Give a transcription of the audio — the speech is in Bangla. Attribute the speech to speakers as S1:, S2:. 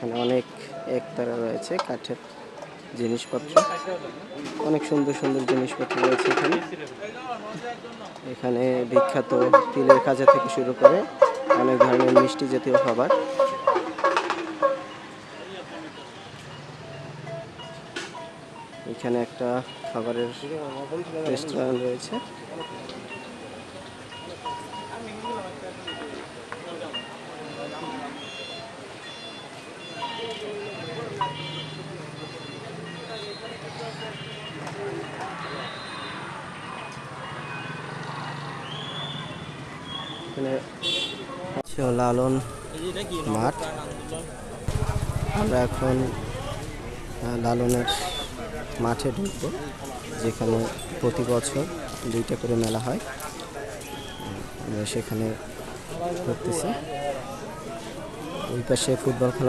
S1: এখানে অনেক একতারা রয়েছে, কাঠের জিনিসপত্র, অনেক সুন্দর সুন্দর জিনিসপত্র রয়েছে এখানে। এখানে বিখ্যাত তিলের কাজা থেকে শুরু করে অনেক ধরনের মিষ্টি জাতীয় খাবার। এখানে একটা খাবারের রেস্টুরেন্ট রয়েছে। এখানে লালন মাঠ। আমরা এখন লালনের মাঠে ঢুকবো, যেখানে প্রতি বছর 2টা করে মেলা হয়। আমরা সেখানে ঘুরতেছি। ওই পাশে ফুটবল খেলা